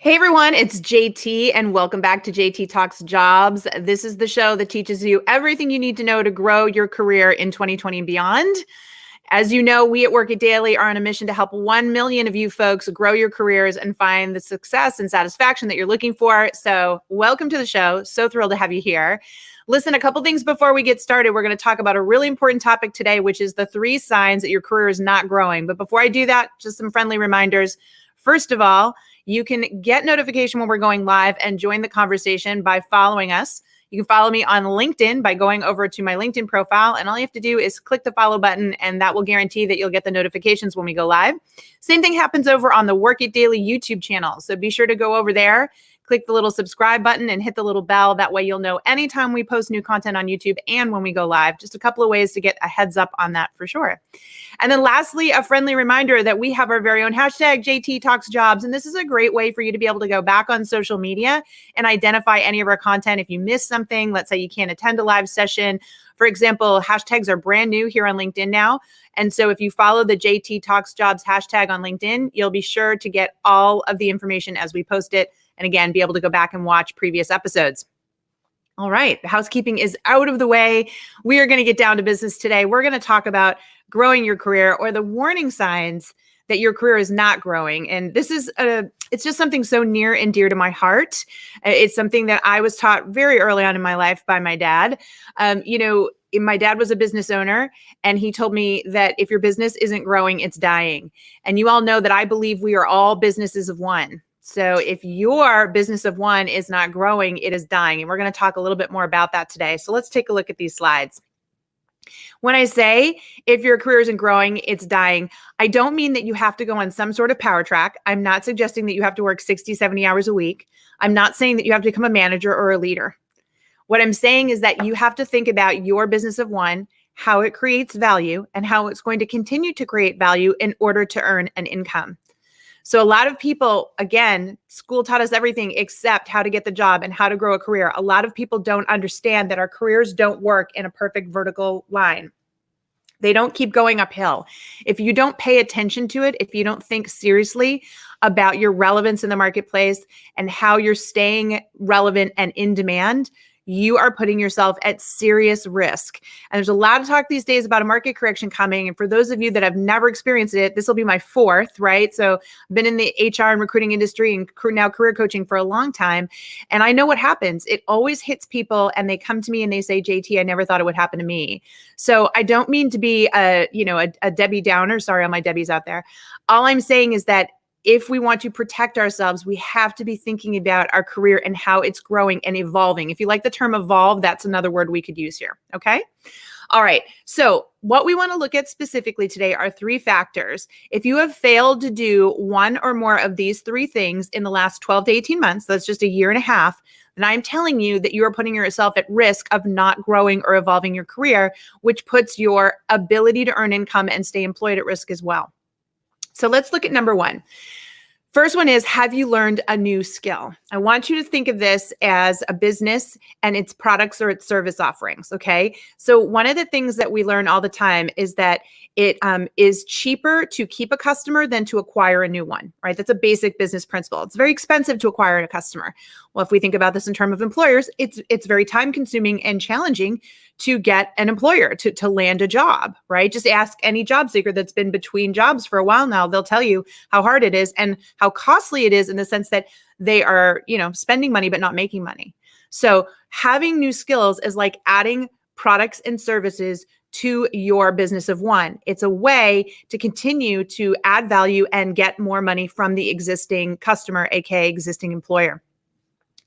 Hey everyone, it's JT and welcome back to JT Talks Jobs. This is the show that teaches you everything you need to know to grow your career in 2020 and beyond. As you know, we at Work It Daily are on a mission to help 1 million of you folks grow your careers and find the success and satisfaction that you're looking for. So welcome to the show. So thrilled to have you here. Listen, a couple things before we get started. We're going to talk about a really important topic today, which is the 3 signs that your career is not growing. But before I do that, just some friendly reminders. First of all, you can get notification when we're going live and join the conversation by following us. You can follow me on LinkedIn by going over to my LinkedIn profile, and all you have to do is click the follow button, and that will guarantee that you'll get the notifications when we go live. Same thing happens over on the Work It Daily YouTube channel, so be sure to go over there, click the little subscribe button, and hit the little bell. That way you'll know anytime we post new content on YouTube and when we go live. Just a couple of ways to get a heads up on that for sure. And then lastly, a friendly reminder that we have our very own hashtag JT Talks Jobs. And this is a great way for you to be able to go back on social media and identify any of our content. If you miss something, let's say you can't attend a live session. For example, hashtags are brand new here on LinkedIn now. And so if you follow the JT Talks Jobs hashtag on LinkedIn, you'll be sure to get all of the information as we post it. And again, be able to go back and watch previous episodes. All right, the housekeeping is out of the way. We are going to get down to business today. We're going to talk about growing your career, or the warning signs that your career is not growing. And this is it's just something so near and dear to my heart. It's something that I was taught very early on in my life by my dad. My dad was a business owner, and he told me that if your business isn't growing, it's dying. And you all know that I believe we are all businesses of one. So if your business of one is not growing, it is dying. And we're going to talk a little bit more about that today. So let's take a look at these slides. When I say if your career isn't growing, it's dying, I don't mean that you have to go on some sort of power track. I'm not suggesting that you have to work 60, 70 hours a week. I'm not saying that you have to become a manager or a leader. What I'm saying is that you have to think about your business of one, how it creates value, and how it's going to continue to create value in order to earn an income. So a lot of people, again, school taught us everything except how to get the job and how to grow a career. A lot of people don't understand that our careers don't work in a perfect vertical line. They don't keep going uphill. If you don't pay attention to it, if you don't think seriously about your relevance in the marketplace and how you're staying relevant and in demand, you are putting yourself at serious risk. And there's a lot of talk these days about a market correction coming. And for those of you that have never experienced it, this will be my 4th, right? So I've been in the HR and recruiting industry and now career coaching for a long time. And I know what happens. It always hits people and they come to me and they say, JT, I never thought it would happen to me. So I don't mean to be a Debbie Downer. Sorry, all my Debbies out there. All I'm saying is that if we want to protect ourselves, we have to be thinking about our career and how it's growing and evolving. If you like the term evolve, that's another word we could use here. Okay. All right. So what we want to look at specifically today are 3 factors. If you have failed to do one or more of these 3 things in the last 12 to 18 months, that's just a year and a half, then I'm telling you that you are putting yourself at risk of not growing or evolving your career, which puts your ability to earn income and stay employed at risk as well. So let's look at number 1. First one is, have you learned a new skill? I want you to think of this as a business and its products or its service offerings, okay? So one of the things that we learn all the time is that it is cheaper to keep a customer than to acquire a new one, right? That's a basic business principle. It's very expensive to acquire a customer. Well, if we think about this in terms of employers, it's very time consuming and challenging to get an employer to land a job, right? Just ask any job seeker that's been between jobs for a while now. They'll tell you how hard it is and how costly it is in the sense that they are, spending money but not making money. So having new skills is like adding products and services to your business of one. It's a way to continue to add value and get more money from the existing customer, aka existing employer.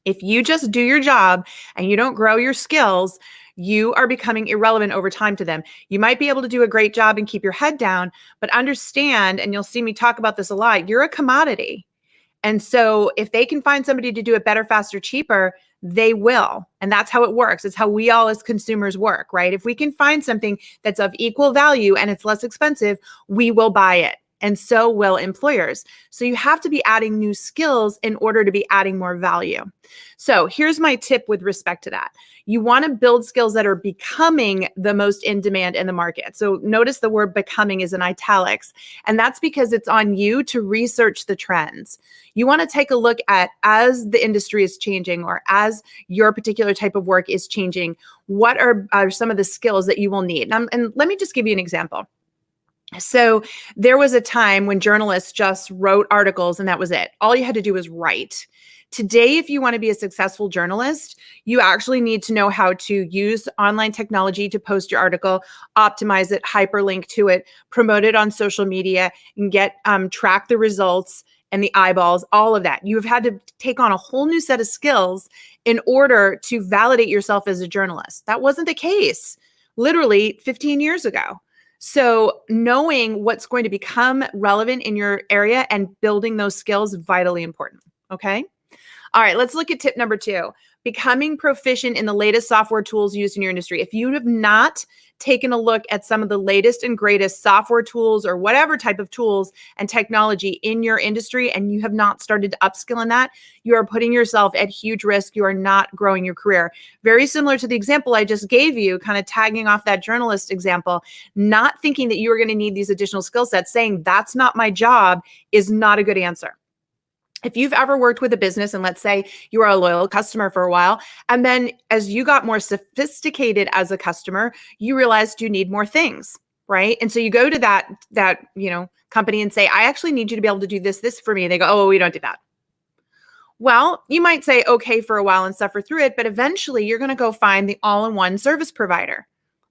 If you just do your job and you don't grow your skills, you are becoming irrelevant over time to them. You might be able to do a great job and keep your head down, but understand, and you'll see me talk about this a lot, you're a commodity. And so if they can find somebody to do it better, faster, cheaper, they will. And that's how it works. It's how we all as consumers work, right? If we can find something that's of equal value and it's less expensive, we will buy it. and so will employers. So you have to be adding new skills in order to be adding more value. So here's my tip with respect to that. You want to build skills that are becoming the most in demand in the market. So notice the word becoming is in italics, and that's because it's on you to research the trends. You want to take a look at, as the industry is changing or as your particular type of work is changing, what are some of the skills that you will need? And let me just give you an example. So there was a time when journalists just wrote articles and that was it. All you had to do was write. Today, if you want to be a successful journalist, you actually need to know how to use online technology to post your article, optimize it, hyperlink to it, promote it on social media, and track the results and the eyeballs, all of that. You've had to take on a whole new set of skills in order to validate yourself as a journalist. That wasn't the case literally 15 years ago. So knowing what's going to become relevant in your area and building those skills is vitally important. Okay. All right, let's look at tip number 2, becoming proficient in the latest software tools used in your industry. If you have not taken a look at some of the latest and greatest software tools or whatever type of tools and technology in your industry, and you have not started to upskill in that, you are putting yourself at huge risk. You are not growing your career. Very similar to the example I just gave you, kind of tagging off that journalist example, not thinking that you are going to need these additional skill sets, saying that's not my job is not a good answer. If you've ever worked with a business and let's say you are a loyal customer for a while, and then as you got more sophisticated as a customer, you realized you need more things, right? And so you go to that company and say, I actually need you to be able to do this for me. And they go, oh, we don't do that. Well, you might say, okay, for a while and suffer through it, but eventually you're going to go find the all-in-one service provider.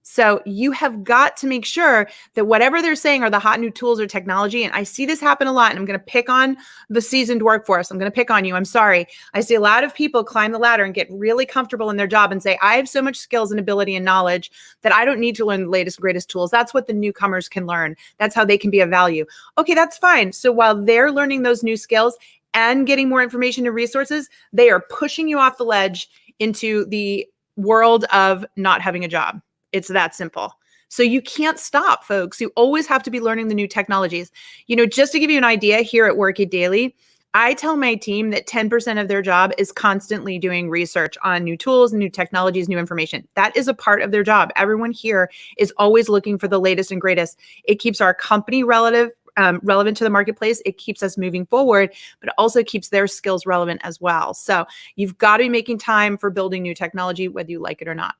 So you have got to make sure that whatever they're saying are the hot new tools or technology. And I see this happen a lot, and I'm going to pick on the seasoned workforce. I'm going to pick on you. I'm sorry. I see a lot of people climb the ladder and get really comfortable in their job and say, I have so much skills and ability and knowledge that I don't need to learn the latest, greatest tools. That's what the newcomers can learn. That's how they can be of value. Okay, that's fine. So while they're learning those new skills and getting more information and resources, they are pushing you off the ledge into the world of not having a job. It's that simple. So you can't stop, folks. You always have to be learning the new technologies. Just to give you an idea, here at Work It Daily, I tell my team that 10% of their job is constantly doing research on new tools, new technologies, new information. That is a part of their job. Everyone here is always looking for the latest and greatest. It keeps our company relevant to the marketplace. It keeps us moving forward, but it also keeps their skills relevant as well. So you've got to be making time for building new technology, whether you like it or not.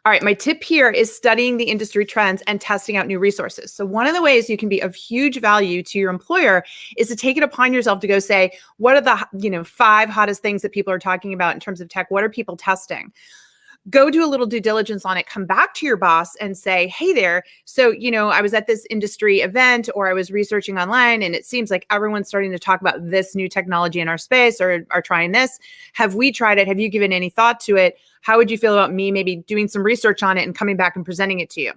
All right, my tip here is studying the industry trends and testing out new resources. So one of the ways you can be of huge value to your employer is to take it upon yourself to go say, what are the 5 hottest things that people are talking about in terms of tech? What are people testing? Go do a little due diligence on it, come back to your boss and say, hey there, so, I was at this industry event or I was researching online and it seems like everyone's starting to talk about this new technology in our space or are trying this. Have we tried it? Have you given any thought to it? How would you feel about me maybe doing some research on it and coming back and presenting it to you?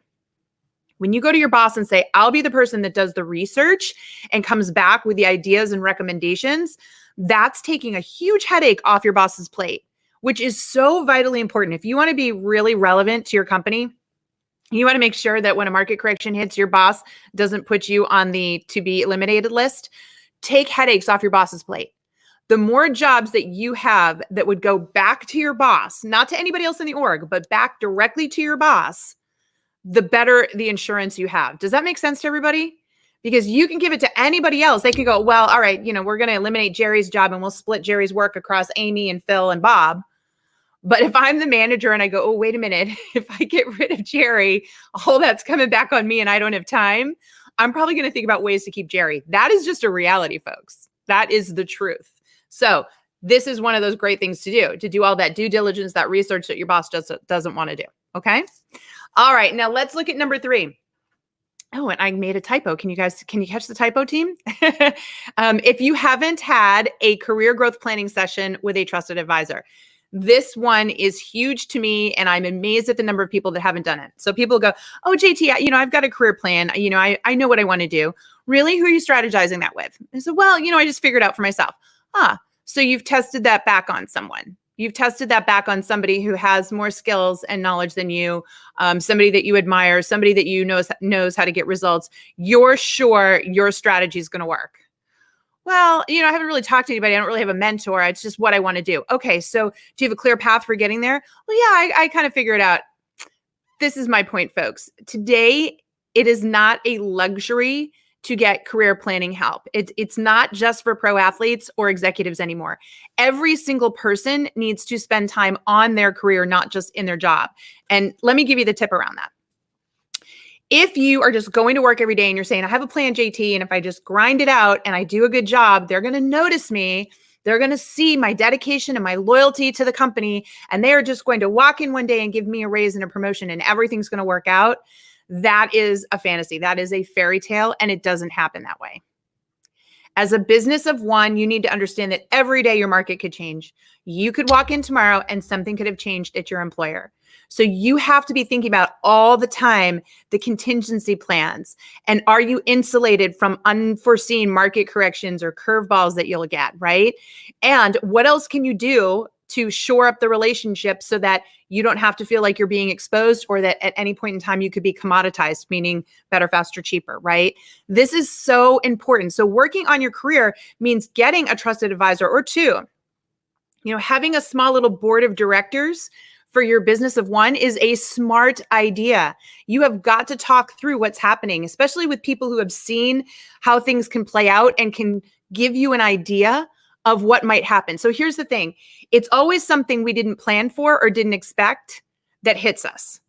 When you go to your boss and say, I'll be the person that does the research and comes back with the ideas and recommendations, that's taking a huge headache off your boss's plate, which is so vitally important. If you want to be really relevant to your company, you want to make sure that when a market correction hits, your boss doesn't put you on the to be eliminated list. Take headaches off your boss's plate. The more jobs that you have that would go back to your boss, not to anybody else in the org, but back directly to your boss, the better the insurance you have. Does that make sense to everybody? Because you can give it to anybody else. They can go, well, all right, we're going to eliminate Jerry's job and we'll split Jerry's work across Amy and Phil and Bob. But if I'm the manager and I go, oh, wait a minute, if I get rid of Jerry, all that's coming back on me and I don't have time, I'm probably going to think about ways to keep Jerry. That is just a reality, folks. That is the truth. So this is one of those great things to do all that due diligence, that research that your boss doesn't want to do. Okay. All right. Now let's look at number 3. Oh, and I made a typo. Can you catch the typo, team? If you haven't had a career growth planning session with a trusted advisor, this one is huge to me, and I'm amazed at the number of people that haven't done it. So people go, oh, JT, I've got a career plan. I know what I want to do. Really? Who are you strategizing that with? I said, well, I just figured out for myself. So you've tested that back on someone. You've tested that back on somebody who has more skills and knowledge than you, somebody that you admire, somebody that you knows how to get results. You're sure your strategy is going to work. Well, I haven't really talked to anybody. I don't really have a mentor. It's just what I want to do. Okay, so do you have a clear path for getting there? Well, yeah, I kind of figured out. This is my point, folks. Today, it is not a luxury to get career planning help. It's not just for pro athletes or executives anymore. Every single person needs to spend time on their career, not just in their job. And let me give you the tip around that. If you are just going to work every day and you're saying, I have a plan, JT, and if I just grind it out and I do a good job, they're going to notice me. They're going to see my dedication and my loyalty to the company, and they are just going to walk in one day and give me a raise and a promotion and everything's going to work out. That is a fantasy. That is a fairy tale, and it doesn't happen that way. As a business of one, you need to understand that every day your market could change. You could walk in tomorrow and something could have changed at your employer. So you have to be thinking about all the time the contingency plans. And are you insulated from unforeseen market corrections or curveballs that you'll get, right? And what else can you do to shore up the relationship so that you don't have to feel like you're being exposed or that at any point in time you could be commoditized, meaning better, faster, cheaper, right? This is so important. So working on your career means getting a trusted advisor or two. Having a small little board of directors for your business of one is a smart idea. You have got to talk through what's happening, especially with people who have seen how things can play out and can give you an idea of what might happen. So here's the thing. It's always something we didn't plan for or didn't expect that hits us.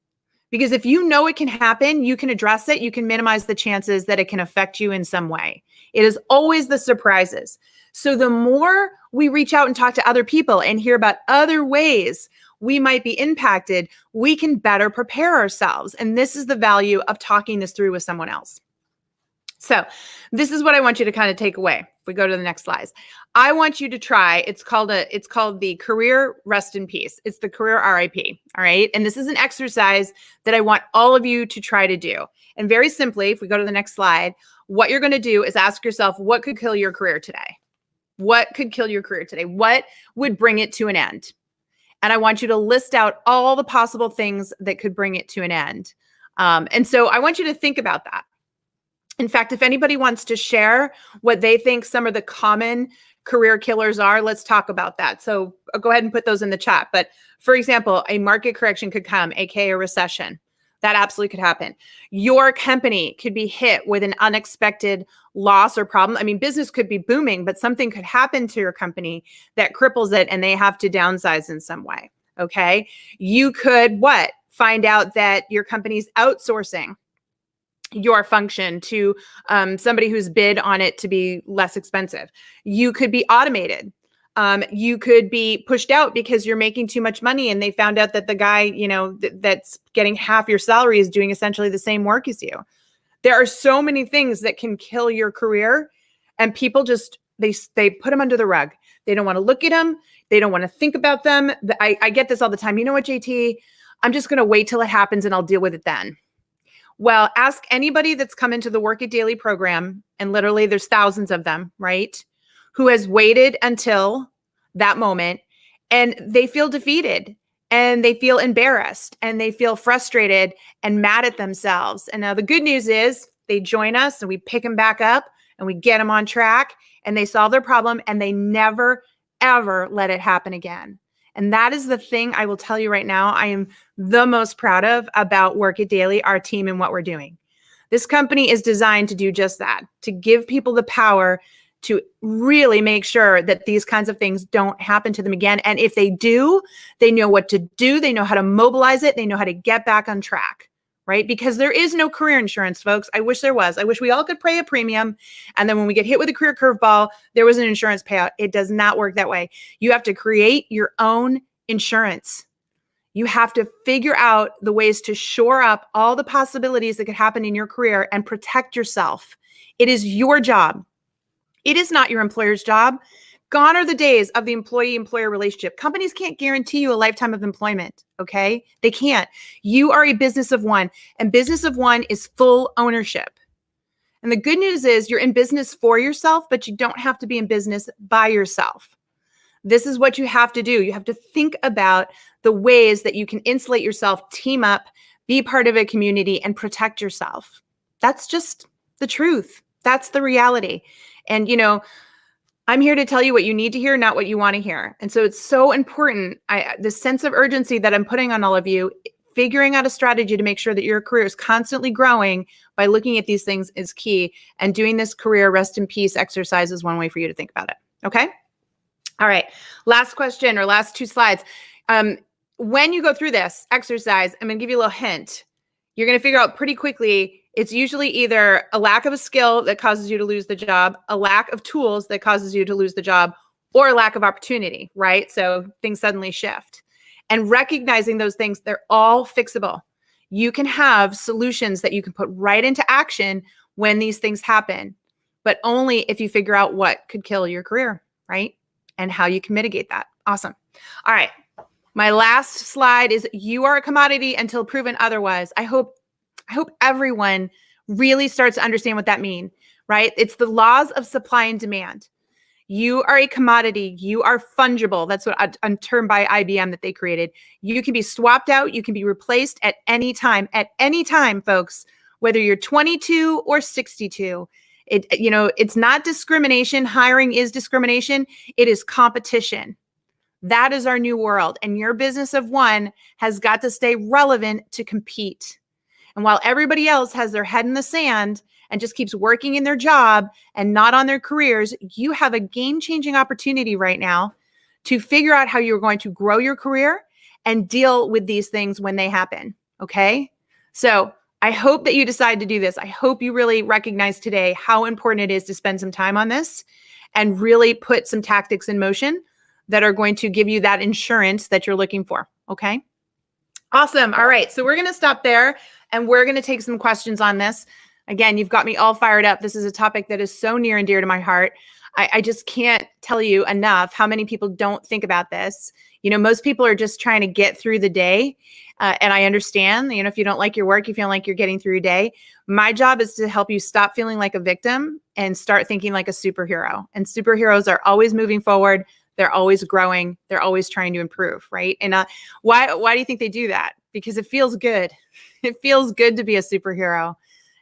Because if you know it can happen, you can address it, you can minimize the chances that it can affect you in some way. It is always the surprises. So the more we reach out and talk to other people and hear about other ways we might be impacted, we can better prepare ourselves. And this is the value of talking this through with someone else. So this is what I want you to kind of take away. If we go to the next slides, I want you to try, it's called the career rest in peace. It's the career RIP. All right. And this is an exercise that I want all of you to try to do. And very simply, if we go to the next slide, what you're going to do is ask yourself, what could kill your career today? What could kill your career today? What would bring it to an end? And I want you to list out all the possible things that could bring it to an end. And so I want you to think about that. In fact, if anybody wants to share what they think some of the common career killers are, let's talk about that. So I'll go ahead and put those in the chat. But for example, a market correction could come, aka a recession. That absolutely could happen. Your company could be hit with an unexpected loss or problem. I mean, business could be booming, but something could happen to your company that cripples it and they have to downsize in some way. Okay. You could find out that your company's outsourcing your function to somebody who's bid on it to be less expensive. You could be automated. You could be pushed out because you're making too much money and they found out that the guy, that's getting half your salary is doing essentially the same work as you. There are so many things that can kill your career and people just, they put them under the rug. They don't want to look at them. They don't want to think about them. I get this all the time. You know what, JT? I'm just going to wait till it happens and I'll deal with it then. Well, ask anybody that's come into the Work It Daily program, and literally there's thousands of them, right? Who has waited until that moment and they feel defeated and they feel embarrassed and they feel frustrated and mad at themselves. And now the good news is they join us and we pick them back up and we get them on track and they solve their problem and they never, ever let it happen again. And that is the thing I will tell you right now, I am the most proud of about Work It Daily, our team, and what we're doing. This company is designed to do just that, to give people the power to really make sure that these kinds of things don't happen to them again. And if they do, they know what to do. They know how to mobilize it. They know how to get back on track, right? Because there is no career insurance, folks. I wish there was. I wish we all could pay a premium. And then when we get hit with a career curveball, there was an insurance payout. It does not work that way. You have to create your own insurance. You have to figure out the ways to shore up all the possibilities that could happen in your career and protect yourself. It is your job. It is not your employer's job. Gone are the days of the employee-employer relationship. Companies can't guarantee you a lifetime of employment, okay? They can't. You are a business of one, and business of one is full ownership. And the good news is you're in business for yourself, but you don't have to be in business by yourself. This is what you have to do. You have to think about the ways that you can insulate yourself, team up, be part of a community, and protect yourself. That's just the truth. That's the reality. And, I'm here to tell you what you need to hear, not what you want to hear. And so it's so important. The sense of urgency that I'm putting on all of you, figuring out a strategy to make sure that your career is constantly growing by looking at these things is key. And doing this career rest in peace exercise is one way for you to think about it. Okay. All right. Last question, or last 2 slides. When you go through this exercise, I'm going to give you a little hint. You're going to figure out pretty quickly, it's usually either a lack of a skill that causes you to lose the job, a lack of tools that causes you to lose the job, or a lack of opportunity, right? So things suddenly shift. And recognizing those things, they're all fixable. You can have solutions that you can put right into action when these things happen, but only if you figure out what could kill your career, right? And how you can mitigate that. Awesome. All right. My last slide is, you are a commodity until proven otherwise. I hope everyone really starts to understand what that means, right? It's the laws of supply and demand. You are a commodity. You are fungible. That's what a term by IBM that they created. You can be swapped out. You can be replaced at any time, folks, whether you're 22 or 62. It's not discrimination. Hiring is discrimination. It is competition. That is our new world. And your business of one has got to stay relevant to compete. And while everybody else has their head in the sand and just keeps working in their job and not on their careers, you have a game-changing opportunity right now to figure out how you're going to grow your career and deal with these things when they happen. Okay? So I hope that you decide to do this. I hope you really recognize today how important it is to spend some time on this and really put some tactics in motion that are going to give you that insurance that you're looking for. Okay? Awesome. All right. So we're going to stop there and we're going to take some questions on this. Again, you've got me all fired up. This is a topic that is so near and dear to my heart. I just can't tell you enough how many people don't think about this. Most people are just trying to get through the day. And I understand, if you don't like your work, you feel like you're getting through your day. My job is to help you stop feeling like a victim and start thinking like a superhero. And superheroes are always moving forward. They're always growing. They're always trying to improve, right? And why do you think they do that? Because it feels good. It feels good to be a superhero.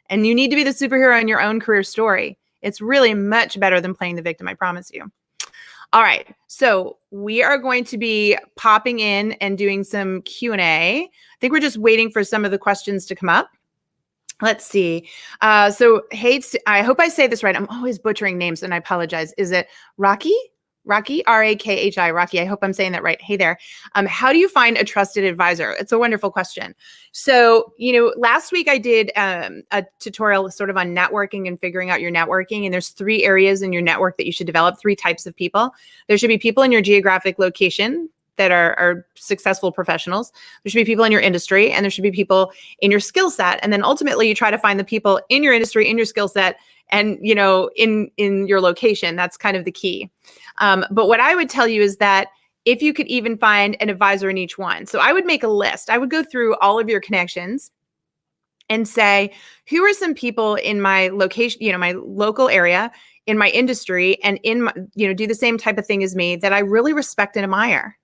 And you need to be the superhero in your own career story. It's really much better than playing the victim, I promise you. All right. So we are going to be popping in and doing some Q&A. I think we're just waiting for some of the questions to come up. Let's see. So I hope I say this right. I'm always butchering names and I apologize. Is it Rocky? Rocky, R-A-K-H-I, Rocky. I hope I'm saying that right. Hey there. How do you find a trusted advisor? It's a wonderful question. So, last week I did a tutorial sort of on networking and figuring out your networking. And there's 3 areas in your network that you should develop, 3 types of people. There should be people in your geographic location that are successful professionals. There should be people in your industry, and there should be people in your skill set. And then ultimately you try to find the people in your industry, in your skill set, and, in your location. That's kind of the key. But what I would tell you is that if you could even find an advisor in each one. So I would make a list. I would go through all of your connections and say, who are some people in my location, my local area, in my industry, and in my, do the same type of thing as me that I really respect and admire.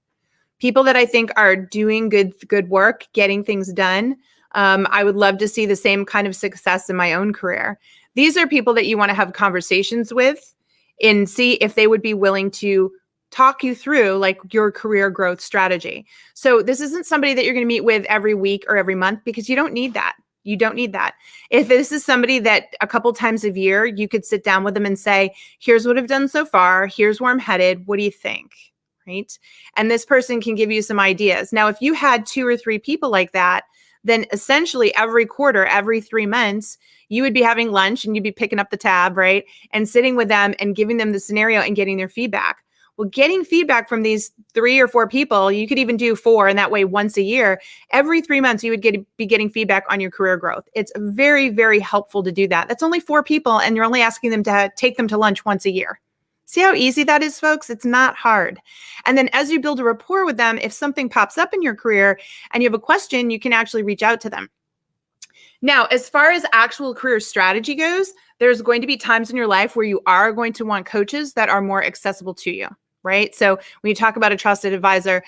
People that I think are doing good work, getting things done. I would love to see the same kind of success in my own career. These are people that you want to have conversations with and see if they would be willing to talk you through like your career growth strategy. So this isn't somebody that you're going to meet with every week or every month, because you don't need that. You don't need that. If this is somebody that a couple times a year, you could sit down with them and say, here's what I've done so far. Here's where I'm headed. What do you think? Right? And this person can give you some ideas. Now, if you had 2 or 3 people like that, then essentially every quarter, every 3 months, you would be having lunch and you'd be picking up the tab, right? And sitting with them and giving them the scenario and getting their feedback. Well, getting feedback from these 3 or 4 people, you could even do 4, and that way once a year, every 3 months, you would be getting feedback on your career growth. It's very, very helpful to do that. That's only 4 people, and you're only asking them to take them to lunch once a year. See how easy that is, folks? It's not hard. And then as you build a rapport with them, if something pops up in your career and you have a question, you can actually reach out to them. Now, as far as actual career strategy goes, there's going to be times in your life where you are going to want coaches that are more accessible to you. right? So when you talk about a trusted advisor,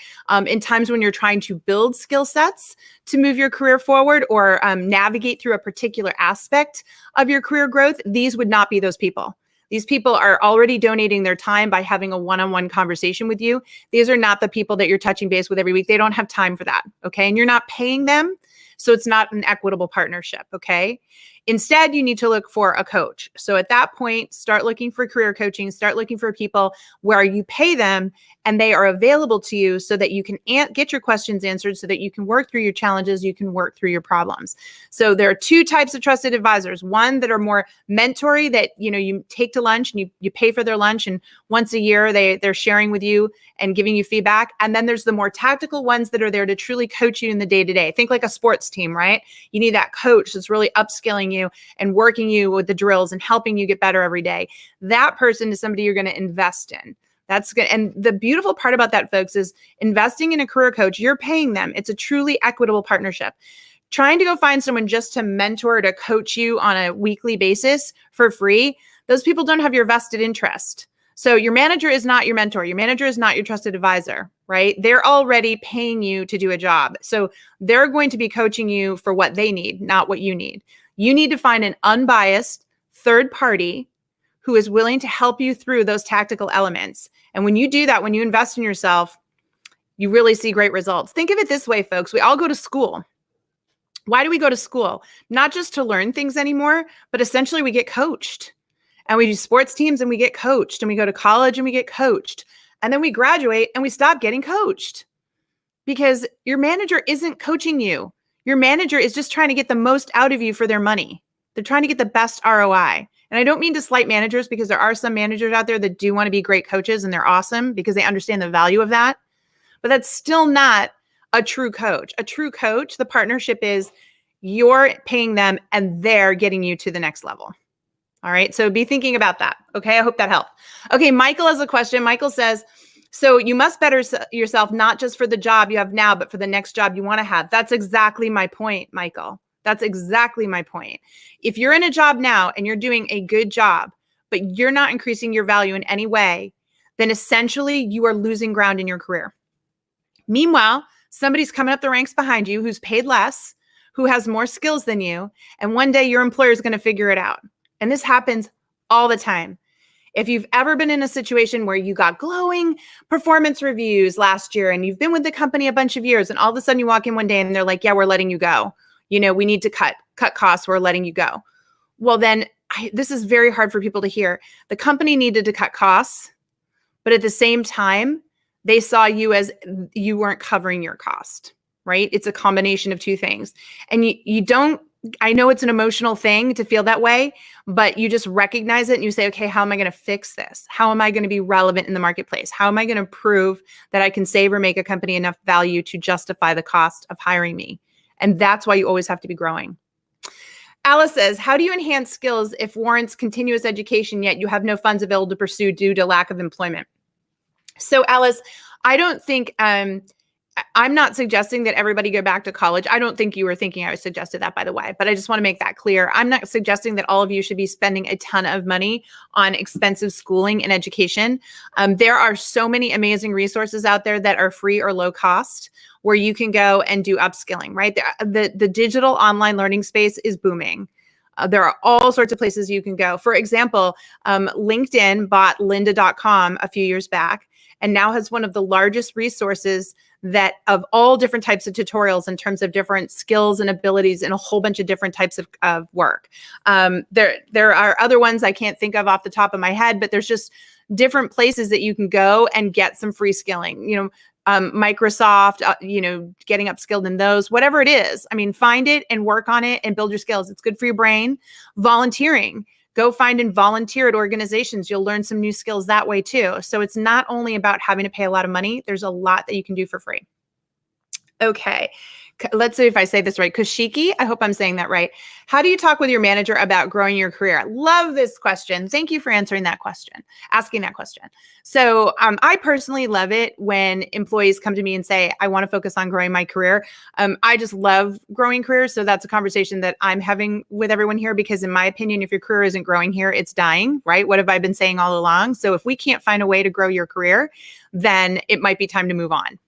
in times when you're trying to build skill sets to move your career forward or navigate through a particular aspect of your career growth, these would not be those people. These people are already donating their time by having a one-on-one conversation with you. These are not the people that you're touching base with every week. They don't have time for that, okay? And you're not paying them, so it's not an equitable partnership, okay? Instead, you need to look for a coach. So at that point, start looking for career coaching, start looking for people where you pay them and they are available to you so that you can get your questions answered, so that you can work through your challenges, you can work through your problems. So there are two types of trusted advisors. One that are more mentory, that you take to lunch and you pay for their lunch, and once a year they're sharing with you and giving you feedback. And then there's the more tactical ones that are there to truly coach you in the day-to-day. Think like a sports team, right? You need that coach that's really upskilling you and working you with the drills and helping you get better every day. That person is somebody you're going to invest in. That's good. And the beautiful part about that, folks, is investing in a career coach, you're paying them. It's a truly equitable partnership. Trying to go find someone just to mentor, to coach you on a weekly basis for free, those people don't have your vested interest. So your manager is not your mentor. Your manager is not your trusted advisor, right? They're already paying you to do a job. So they're going to be coaching you for what they need, not what you need. You need to find an unbiased third party who is willing to help you through those tactical elements. And when you do that, when you invest in yourself, you really see great results. Think of it this way, folks. We all go to school. Why do we go to school? Not just to learn things anymore, but essentially we get coached. And we do sports teams and we get coached. And we go to college and we get coached. And then we graduate and we stop getting coached because your manager isn't coaching you. Your manager is just trying to get the most out of you for their money. They're trying to get the best ROI. And I don't mean to slight managers, because there are some managers out there that do want to be great coaches and they're awesome because they understand the value of that. But that's still not a true coach. A true coach, the partnership is you're paying them and they're getting you to the next level. All right. So be thinking about that. Okay. I hope that helped. Okay. Michael has a question. Michael says, so you must better yourself, not just for the job you have now, but for the next job you want to have. That's exactly my point, Michael. That's exactly my point. If you're in a job now and you're doing a good job, but you're not increasing your value in any way, then essentially you are losing ground in your career. Meanwhile, somebody's coming up the ranks behind you who's paid less, who has more skills than you, and one day your employer is going to figure it out. And this happens all the time. If you've ever been in a situation where you got glowing performance reviews last year and you've been with the company a bunch of years, and all of a sudden you walk in one day and they're like, yeah, we're letting you go. We need to cut costs. We're letting you go. Well, then this is very hard for people to hear. The company needed to cut costs, but at the same time, they saw you as you weren't covering your cost, right? It's a combination of two things. And you don't, I know it's an emotional thing to feel that way, but you just recognize it and you say, okay, how am I going to fix this? How am I going to be relevant in the marketplace? How am I going to prove that I can save or make a company enough value to justify the cost of hiring me? And that's why you always have to be growing. Alice says, how do you enhance skills if warrants continuous education, yet you have no funds available to pursue due to lack of employment? So Alice, I don't think, I'm not suggesting that everybody go back to college. I don't think you were thinking I suggested that, by the way, but I just want to make that clear. I'm not suggesting that all of you should be spending a ton of money on expensive schooling and education. There are so many amazing resources out there that are free or low cost where you can go and do upskilling, right? The digital online learning space is booming. There are all sorts of places you can go. For example, LinkedIn bought lynda.com a few years back and now has one of the largest resources that of all different types of tutorials in terms of different skills and abilities and a whole bunch of different types of work. There are other ones I can't think of off the top of my head, but there's just different places that you can go and get some free skilling. Microsoft, getting upskilled in those, whatever it is. I mean, find it and work on it and build your skills. It's good for your brain. Volunteering. Go find and volunteer at organizations. You'll learn some new skills that way too. So it's not only about having to pay a lot of money. There's a lot that you can do for free. Okay. let's see if I say this right. Kushiki, I hope I'm saying that right. How do you talk with your manager about growing your career? Love this question. Thank you for asking that question. So I personally love it when employees come to me and say, I want to focus on growing my career. I just love growing careers. So that's a conversation that I'm having with everyone here, because in my opinion, if your career isn't growing here, it's dying, right? What have I been saying all along? So if we can't find a way to grow your career, then it might be time to move on.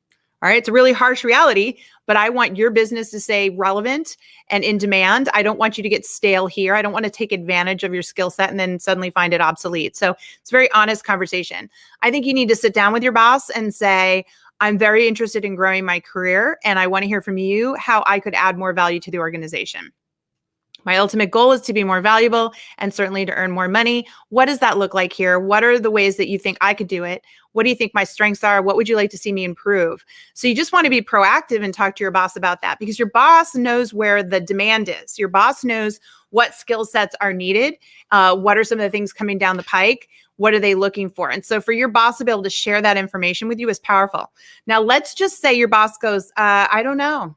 All right. It's a really harsh reality, but I want your business to stay relevant and in demand. I don't want you to get stale here. I don't want to take advantage of your skill set and then suddenly find it obsolete. So it's a very honest conversation. I think you need to sit down with your boss and say, I'm very interested in growing my career, and I want to hear from you how I could add more value to the organization. My ultimate goal is to be more valuable and certainly to earn more money. What does that look like here? What are the ways that you think I could do it? What do you think my strengths are? What would you like to see me improve? So you just want to be proactive and talk to your boss about that, because your boss knows where the demand is. Your boss knows what skill sets are needed. What are some of the things coming down the pike? What are they looking for? And so for your boss to be able to share that information with you is powerful. Now, let's just say your boss goes, I don't know.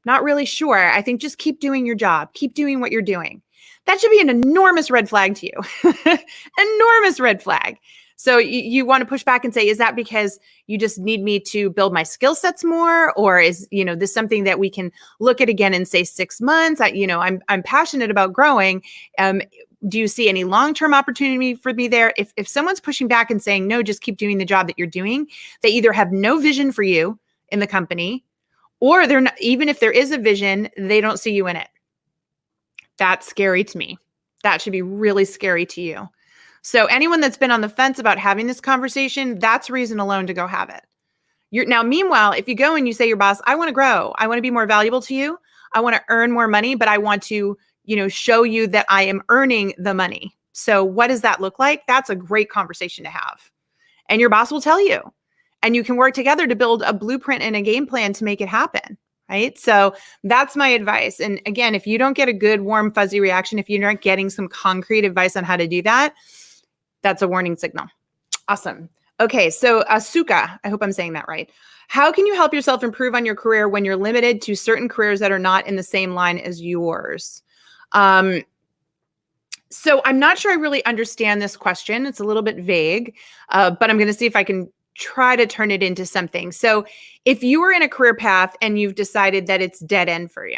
Not really sure. I think just keep doing your job. Keep doing what you're doing. That should be an enormous red flag to you. Enormous red flag. So you want to push back and say, is that because you just need me to build my skill sets more? Or is, this something that we can look at again in, say, 6 months? I'm passionate about growing. Do you see any long-term opportunity for me there? If someone's pushing back and saying, no, just keep doing the job that you're doing, they either have no vision for you in the company, or they're not, even if there is a vision, they don't see you in it. That's scary to me. That should be really scary to you. So anyone that's been on the fence about having this conversation, that's reason alone to go have it. Now, meanwhile, if you go and you say, your boss, I want to grow. I want to be more valuable to you. I want to earn more money, but I want to, show you that I am earning the money. So what does that look like? That's a great conversation to have. And your boss will tell you. And you can work together to build a blueprint and a game plan to make it happen, right? So that's my advice. And again, if you don't get a good, warm, fuzzy reaction, if you're not getting some concrete advice on how to do that, that's a warning signal. Awesome. Okay, so Asuka, I hope I'm saying that right. How can you help yourself improve on your career when you're limited to certain careers that are not in the same line as yours? So I'm not sure I really understand this question. It's a little bit vague, but I'm going to see if I can try to turn it into something. So if you were in a career path and you've decided that it's dead end for you,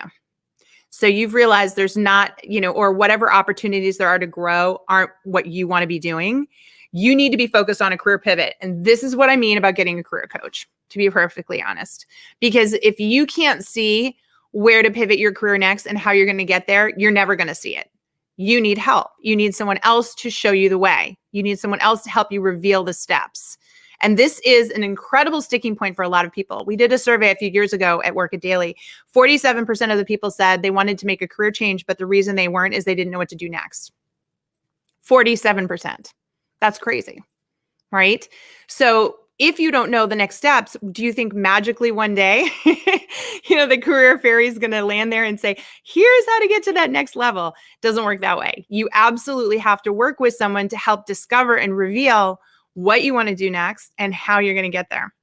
so you've realized there's not, or whatever opportunities there are to grow aren't what you want to be doing, you need to be focused on a career pivot. And this is what I mean about getting a career coach, to be perfectly honest. Because if you can't see where to pivot your career next and how you're going to get there, you're never going to see it. You need help. You need someone else to show you the way. You need someone else to help you reveal the steps. And this is an incredible sticking point for a lot of people. We did a survey a few years ago at Work It Daily. 47% of the people said they wanted to make a career change, but the reason they weren't is they didn't know what to do next. 47%. That's crazy, right? So if you don't know the next steps, do you think magically one day, the career fairy is going to land there and say, here's how to get to that next level? Doesn't work that way. You absolutely have to work with someone to help discover and reveal what you want to do next and how you're going to get there.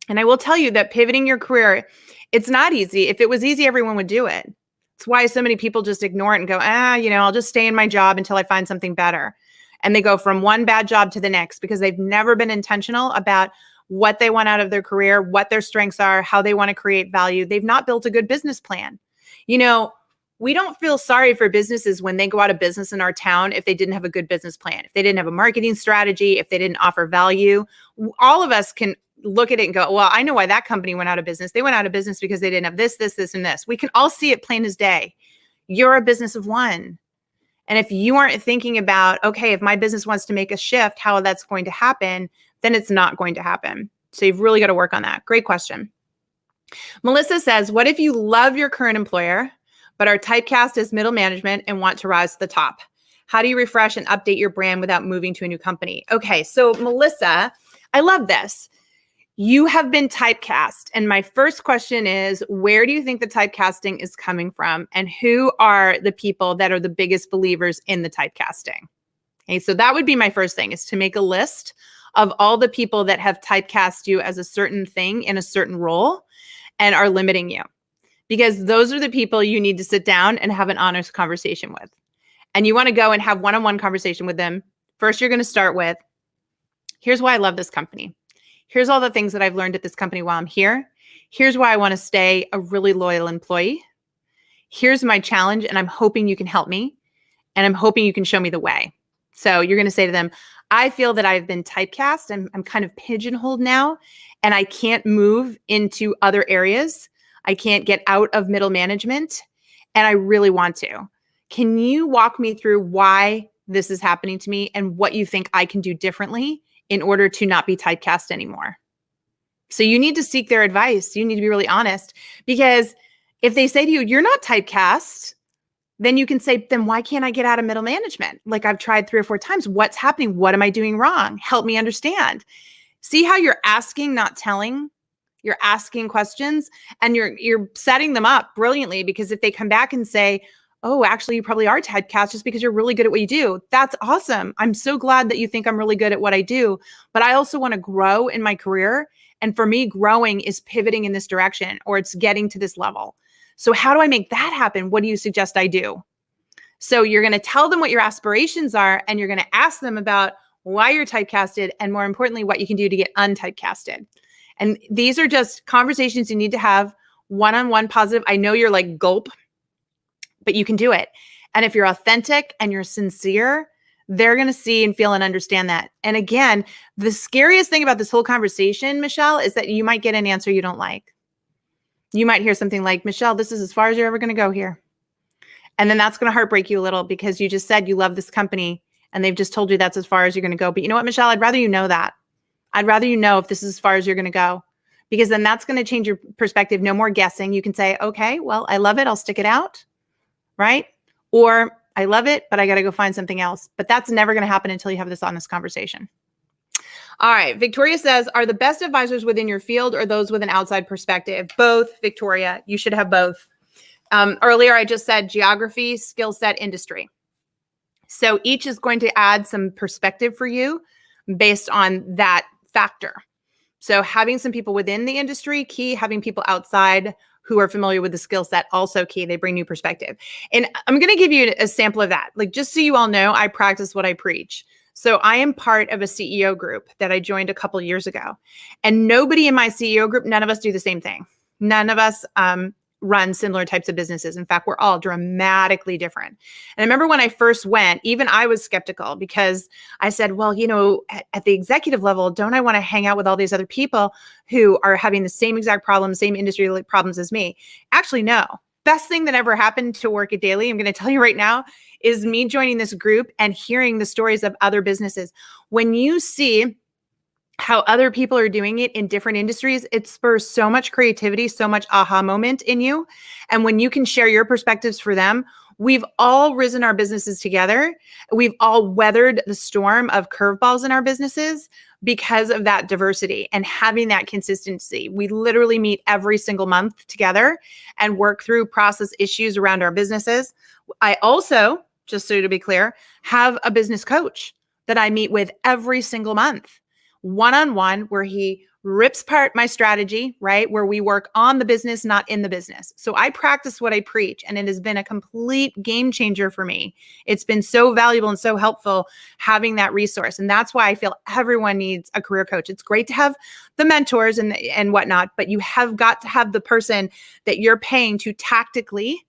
And I will tell you that pivoting your career, it's not easy. If it was easy, everyone would do it. It's why so many people just ignore it and go, I'll just stay in my job until I find something better. And they go from one bad job to the next because they've never been intentional about what they want out of their career, what their strengths are, how they want to create value. They've not built a good business plan. We don't feel sorry for businesses when they go out of business in our town if they didn't have a good business plan, if they didn't have a marketing strategy, if they didn't offer value. All of us can look at it and go, well, I know why that company went out of business. They went out of business because they didn't have this, this, this, and this. We can all see it plain as day. You're a business of one. And if you aren't thinking about, okay, if my business wants to make a shift, how that's going to happen, then it's not going to happen. So you've really got to work on that. Great question. Melissa says, what if you love your current employer, but are typecast as middle management and want to rise to the top? How do you refresh and update your brand without moving to a new company? Okay, so Melissa, I love this. You have been typecast. And my first question is, where do you think the typecasting is coming from? And who are the people that are the biggest believers in the typecasting? Okay, so that would be my first thing, is to make a list of all the people that have typecast you as a certain thing in a certain role and are limiting you. because those are the people you need to sit down and have an honest conversation with. And you want to go and have one-on-one conversation with them. First, you're going to start with, here's why I love this company. Here's all the things that I've learned at this company while I'm here. Here's why I want to stay a really loyal employee. Here's my challenge, and I'm hoping you can help me. And I'm hoping you can show me the way. So you're going to say to them, I feel that I've been typecast. I'm kind of pigeonholed now, and I can't move into other areas. I can't get out of middle management, and I really want to. Can you walk me through why this is happening to me and what you think I can do differently in order to not be typecast anymore? So you need to seek their advice. You need to be really honest, because if they say to you, you're not typecast, then you can say, then why can't I get out of middle management? Like, I've tried 3 or 4 times. What's happening? What am I doing wrong? Help me understand. See how you're asking, not telling? You're asking questions, and you're setting them up brilliantly, because if they come back and say, oh, actually, you probably are typecast just because you're really good at what you do. That's awesome. I'm so glad that you think I'm really good at what I do, but I also want to grow in my career. And for me, growing is pivoting in this direction, or it's getting to this level. So how do I make that happen? What do you suggest I do? So you're going to tell them what your aspirations are, and you're going to ask them about why you're typecasted, and more importantly, what you can do to get untypecasted. And these are just conversations you need to have one-on-one positive. I know you're like gulp, but you can do it. And if you're authentic and you're sincere, they're going to see and feel and understand that. And again, the scariest thing about this whole conversation, Michelle, is that you might get an answer you don't like. You might hear something like, Michelle, this is as far as you're ever going to go here. And then that's going to heartbreak you a little, because you just said you love this company and they've just told you that's as far as you're going to go. But you know what, Michelle, I'd rather you know that. I'd rather you know if this is as far as you're going to go, because then that's going to change your perspective. No more guessing. You can say, okay, well, I love it. I'll stick it out. Right? Or I love it, but I got to go find something else. But that's never going to happen until you have this honest conversation. All right. Victoria says, are the best advisors within your field or those with an outside perspective? Both, Victoria. You should have both. Earlier, I just said geography, skill set, industry. So each is going to add some perspective for you based on that factor. So having some people within the industry, key. Having people outside who are familiar with the skill set, also key. They bring new perspective. And I'm going to give you a sample of that. Like, just so you all know, I practice what I preach. So I am part of a CEO group that I joined a couple years ago. And nobody in my CEO group, none of us do the same thing. None of us run similar types of businesses. In fact, we're all dramatically different. And I remember when I first went, even I was skeptical, because I said, well, you know, at the executive level, don't I want to hang out with all these other people who are having the same exact problems, same industry problems as me? Actually, no. Best thing that ever happened to Work It Daily, I'm going to tell you right now, is me joining this group and hearing the stories of other businesses. When you see how other people are doing it in different industries, it spurs so much creativity, so much aha moment in you. And when you can share your perspectives for them, we've all risen our businesses together. We've all weathered the storm of curveballs in our businesses because of that diversity and having that consistency. We literally meet every single month together and work through process issues around our businesses. I also, just so to be clear, have a business coach that I meet with every single month, one-on-one, where he rips apart my strategy, right? Where we work on the business, not in the business. So I practice what I preach, and it has been a complete game changer for me. It's been so valuable and so helpful having that resource. And that's why I feel everyone needs a career coach. It's great to have the mentors and whatnot, but you have got to have the person that you're paying to tactically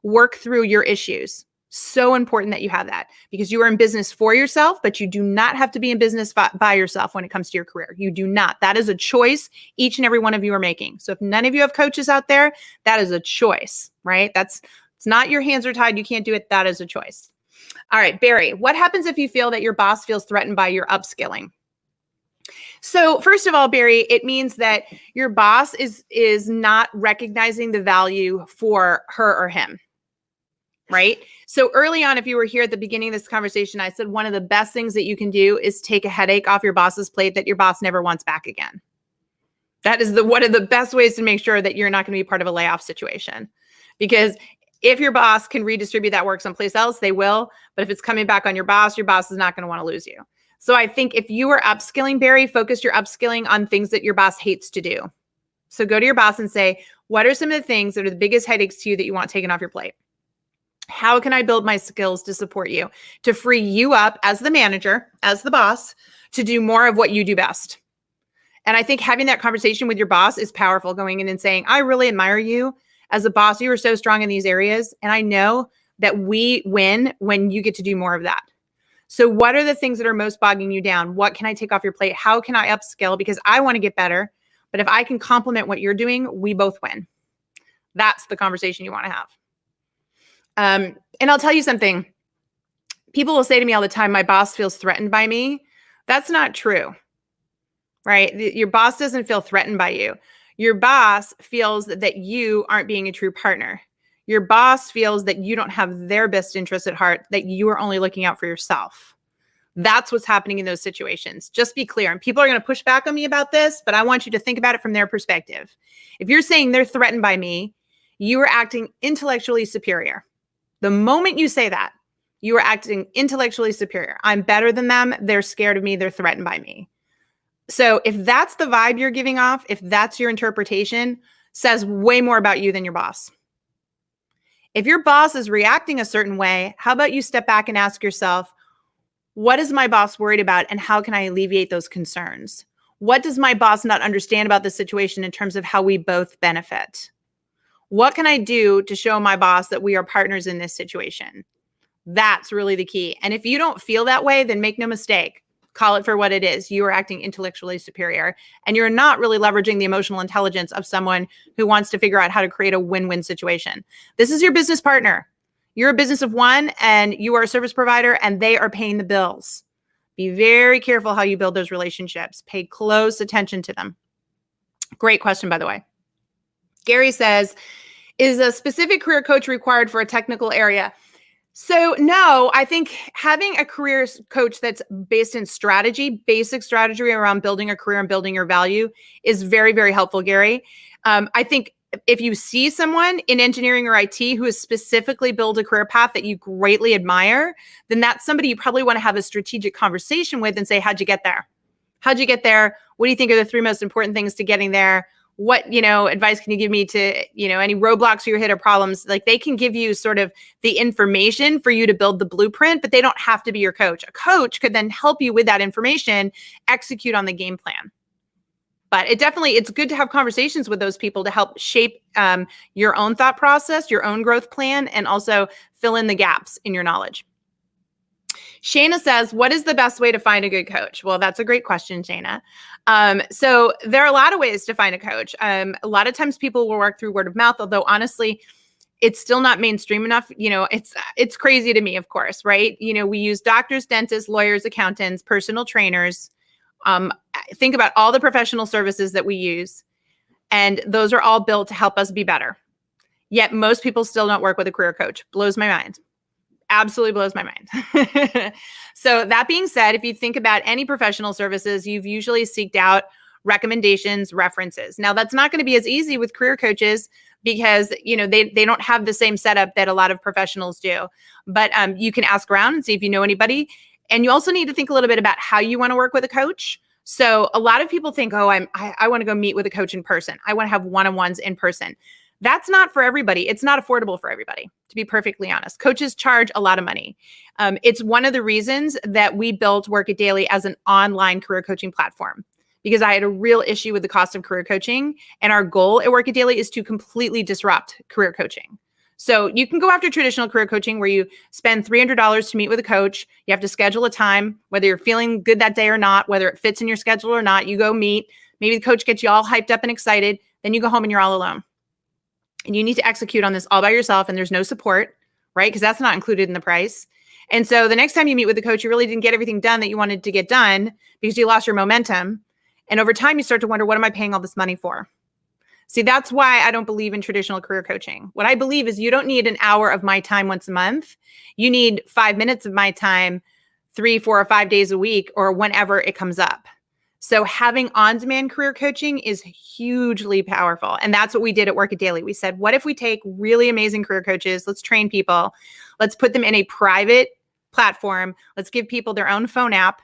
work through your issues. So important that you have that, because you are in business for yourself, but you do not have to be in business by yourself when it comes to your career. You do not. That is a choice each and every one of you are making. So if none of you have coaches out there, that is a choice, right? It's not your hands are tied. You can't do it. That is a choice. All right, Barry, what happens if you feel that your boss feels threatened by your upskilling? So first of all, Barry, it means that your boss is not recognizing the value for her or him. Right? So early on, if you were here at the beginning of this conversation, I said one of the best things that you can do is take a headache off your boss's plate that your boss never wants back again. That is one of the best ways to make sure that you're not going to be part of a layoff situation. Because if your boss can redistribute that work someplace else, they will. But if it's coming back on your boss is not going to want to lose you. So I think if you are upskilling, Barry, focus your upskilling on things that your boss hates to do. So go to your boss and say, What are some of the things that are the biggest headaches to you that you want taken off your plate? How can I build my skills to support you, to free you up as the manager, as the boss, to do more of what you do best? And I think having that conversation with your boss is powerful, going in and saying, I really admire you as a boss. You are so strong in these areas. And I know that we win when you get to do more of that. So what are the things that are most bogging you down? What can I take off your plate? How can I upskill? Because I want to get better. But if I can complement what you're doing, we both win. That's the conversation you want to have. And I'll tell you something. People will say to me all the time, my boss feels threatened by me. That's not true, right? Your boss doesn't feel threatened by you. Your boss feels that you aren't being a true partner. Your boss feels that you don't have their best interests at heart, that you are only looking out for yourself. That's what's happening in those situations. Just be clear. And people are going to push back on me about this, but I want you to think about it from their perspective. If you're saying they're threatened by me, you are acting intellectually superior. The moment you say that, you are acting intellectually superior. I'm better than them. They're scared of me. They're threatened by me. So if that's the vibe you're giving off, if that's your interpretation, says way more about you than your boss. If your boss is reacting a certain way, how about you step back and ask yourself, what is my boss worried about and how can I alleviate those concerns? What does my boss not understand about the situation in terms of how we both benefit? What can I do to show my boss that we are partners in this situation? That's really the key. And if you don't feel that way, then make no mistake. Call it for what it is. You are acting intellectually superior, and you're not really leveraging the emotional intelligence of someone who wants to figure out how to create a win-win situation. This is your business partner. You're a business of one, and you are a service provider, and they are paying the bills. Be very careful how you build those relationships. Pay close attention to them. Great question, by the way. Gary says, is a specific career coach required for a technical area? So no, I think having a career coach that's based in strategy, basic strategy around building a career and building your value is very, very helpful, Gary. I think if you see someone in engineering or IT who has specifically built a career path that you greatly admire, then that's somebody you probably want to have a strategic conversation with and say, how'd you get there? How'd you get there? What do you think are the three most important things to getting there? What, advice can you give me to, any roadblocks you hit or problems? Like, they can give you sort of the information for you to build the blueprint, but they don't have to be your coach. A coach could then help you with that information, execute on the game plan. But it's good to have conversations with those people to help shape your own thought process, your own growth plan, and also fill in the gaps in your knowledge. Shayna says, what is the best way to find a good coach? Well, that's a great question, Shayna. So there are a lot of ways to find a coach. A lot of times people will work through word of mouth, although honestly, it's still not mainstream enough. It's crazy to me, of course, right? We use doctors, dentists, lawyers, accountants, personal trainers. Think about all the professional services that we use, and those are all built to help us be better. Yet most people still don't work with a career coach. Blows my mind. Absolutely blows my mind. So that being said, if you think about any professional services, you've usually seeked out recommendations, references. Now, that's not going to be as easy with career coaches because, they don't have the same setup that a lot of professionals do. But you can ask around and see if you know anybody. And you also need to think a little bit about how you want to work with a coach. So a lot of people think, I want to go meet with a coach in person. I want to have one-on-ones in person. That's not for everybody. It's not affordable for everybody, to be perfectly honest. Coaches charge a lot of money. It's one of the reasons that we built Work It Daily as an online career coaching platform, because I had a real issue with the cost of career coaching. And our goal at Work It Daily is to completely disrupt career coaching. So you can go after traditional career coaching where you spend $300 to meet with a coach. You have to schedule a time, whether you're feeling good that day or not, whether it fits in your schedule or not. You go meet. Maybe the coach gets you all hyped up and excited. Then you go home and you're all alone. And you need to execute on this all by yourself, and there's no support, right? Because that's not included in the price. And so the next time you meet with the coach, you really didn't get everything done that you wanted to get done because you lost your momentum. And over time, you start to wonder, what am I paying all this money for? See, that's why I don't believe in traditional career coaching. What I believe is you don't need an hour of my time once a month. You need 5 minutes of my time 3, 4, or 5 days a week or whenever it comes up. So having on-demand career coaching is hugely powerful. And that's what we did at Work It Daily. We said, what if we take really amazing career coaches, let's train people, let's put them in a private platform, let's give people their own phone app,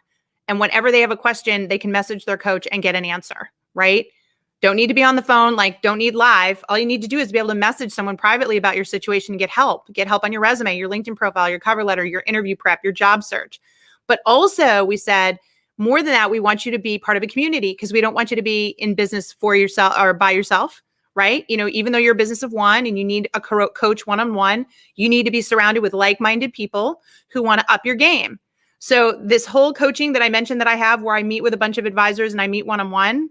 and whenever they have a question, they can message their coach and get an answer, right? Don't need to be on the phone, like don't need live. All you need to do is be able to message someone privately about your situation and get help. Get help on your resume, your LinkedIn profile, your cover letter, your interview prep, your job search. But also we said, more than that, we want you to be part of a community because we don't want you to be in business for yourself or by yourself, right? You know, even though you're a business of one and you need a coach one-on-one, you need to be surrounded with like-minded people who want to up your game. So this whole coaching that I mentioned that I have where I meet with a bunch of advisors and I meet one-on-one,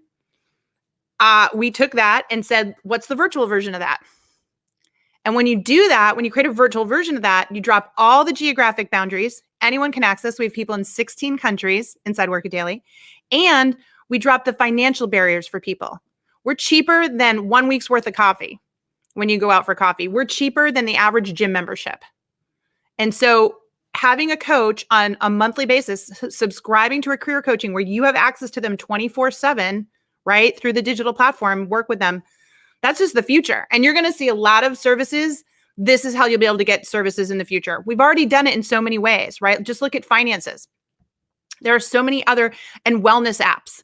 we took that and said, what's the virtual version of that? And when you do that, when you create a virtual version of that, you drop all the geographic boundaries. Anyone can access. We have people in 16 countries inside Work It Daily. And we drop the financial barriers for people. We're cheaper than 1 week's worth of coffee when you go out for coffee. We're cheaper than the average gym membership. And so having a coach on a monthly basis, subscribing to a career coaching where you have access to them 24/7, right, through the digital platform, work with them. That's just the future. And you're going to see a lot of services. This is how you'll be able to get services in the future. We've already done it in so many ways, right? Just look at finances. There are so many other and wellness apps.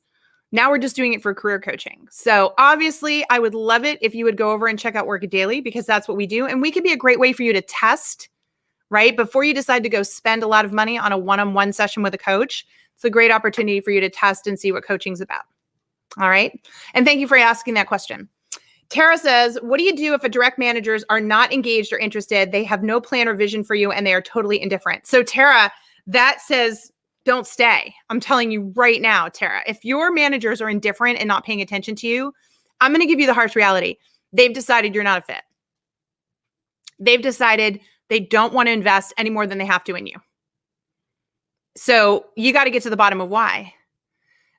Now we're just doing it for career coaching. So obviously, I would love it if you would go over and check out Work It Daily because that's what we do. And we could be a great way for you to test, right? Before you decide to go spend a lot of money on a one-on-one session with a coach, it's a great opportunity for you to test and see what coaching's about. All right. And thank you for asking that question. Tara says, what do you do if a direct managers are not engaged or interested? They have no plan or vision for you and they are totally indifferent. So Tara, that says, don't stay. I'm telling you right now, Tara, if your managers are indifferent and not paying attention to you, I'm going to give you the harsh reality. They've decided you're not a fit. They've decided they don't want to invest any more than they have to in you. So you got to get to the bottom of why.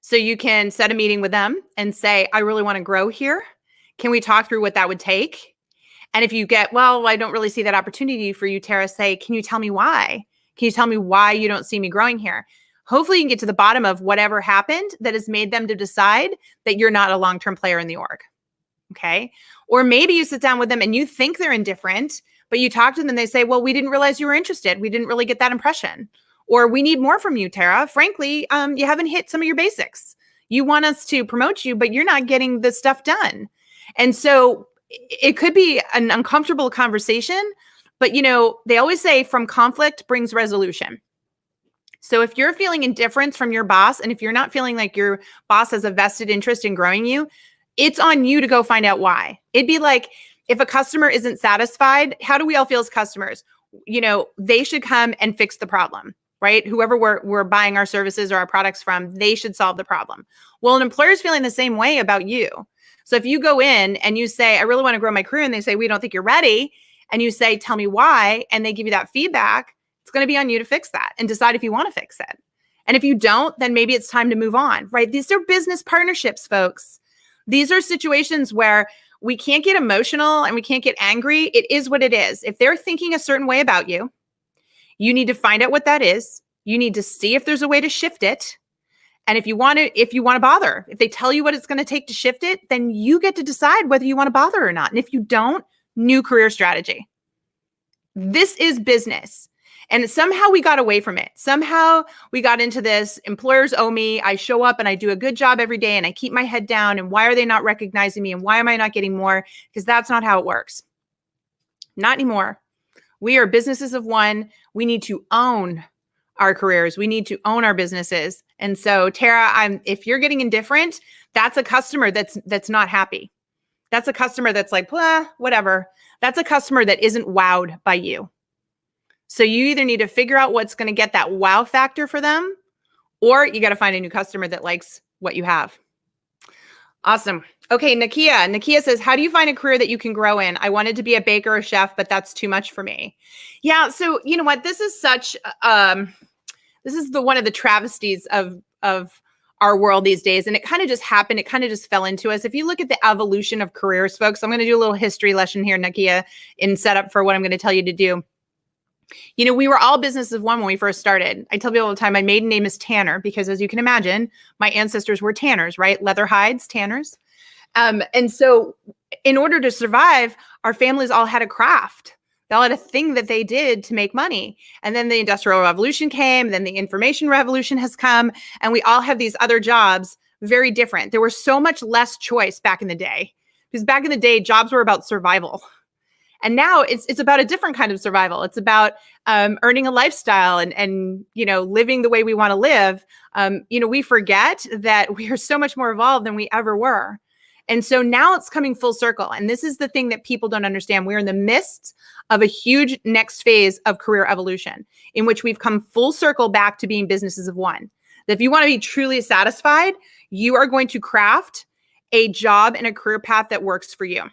So you can set a meeting with them and say, I really want to grow here. Can we talk through what that would take? And if you get, well, I don't really see that opportunity for you, Tara, say, can you tell me why? Can you tell me why you don't see me growing here? Hopefully you can get to the bottom of whatever happened that has made them to decide that you're not a long-term player in the org. Okay. Or maybe you sit down with them and you think they're indifferent, but you talk to them and they say, well, we didn't realize you were interested. We didn't really get that impression. Or we need more from you, Tara. Frankly, you haven't hit some of your basics. You want us to promote you, but you're not getting the stuff done. And so it could be an uncomfortable conversation, but you know, they always say from conflict brings resolution. So if you're feeling indifference from your boss, and if you're not feeling like your boss has a vested interest in growing you, it's on you to go find out why. It'd be like if a customer isn't satisfied, how do we all feel as customers? You know, they should come and fix the problem, right? Whoever we're buying our services or our products from, they should solve the problem. Well, an employer is feeling the same way about you. So if you go in and you say, I really want to grow my career, and they say, we don't think you're ready, and you say, tell me why, and they give you that feedback, it's going to be on you to fix that and decide if you want to fix it. And if you don't, then maybe it's time to move on, right? These are business partnerships, folks. These are situations where we can't get emotional and we can't get angry. It is what it is. If they're thinking a certain way about you, you need to find out what that is. You need to see if there's a way to shift it. And if you want to bother, if they tell you what it's going to take to shift it, then you get to decide whether you want to bother or not. And if you don't, new career strategy. This is business. And somehow we got away from it. Somehow we got into this, employers owe me, I show up and I do a good job every day and I keep my head down. And why are they not recognizing me? And why am I not getting more? Because that's not how it works. Not anymore. We are businesses of one. We need to own our careers. We need to own our businesses. And so, Tara, if you're getting indifferent, that's a customer that's not happy. That's a customer that's like, whatever. That's a customer that isn't wowed by you. So you either need to figure out what's going to get that wow factor for them, or you got to find a new customer that likes what you have. Awesome. Okay, Nakia. Nakia says, how do you find a career that you can grow in? I wanted to be a baker or chef, but that's too much for me. Yeah. So you know what? This is such, this is one of the travesties of our world these days. And it kind of just happened. It kind of just fell into us. If you look at the evolution of careers, folks, I'm going to do a little history lesson here, Nakia, in setup for what I'm going to tell you to do. You know, we were all business of one when we first started. I tell people all the time, my maiden name is Tanner because, as you can imagine, my ancestors were tanners, right? Leather hides, tanners. And so in order to survive, our families all had a craft. They all had a thing that they did to make money. And then the Industrial Revolution came, then the information revolution has come, and we all have these other jobs very different. There was so much less choice back in the day, because back in the day, jobs were about survival. And now it's about a different kind of survival. It's about earning a lifestyle and living the way we want to live. We forget that we are so much more evolved than we ever were. And so now it's coming full circle. And this is the thing that people don't understand. We're in the midst of a huge next phase of career evolution in which we've come full circle back to being businesses of one. That if you want to be truly satisfied, you are going to craft a job and a career path that works for you.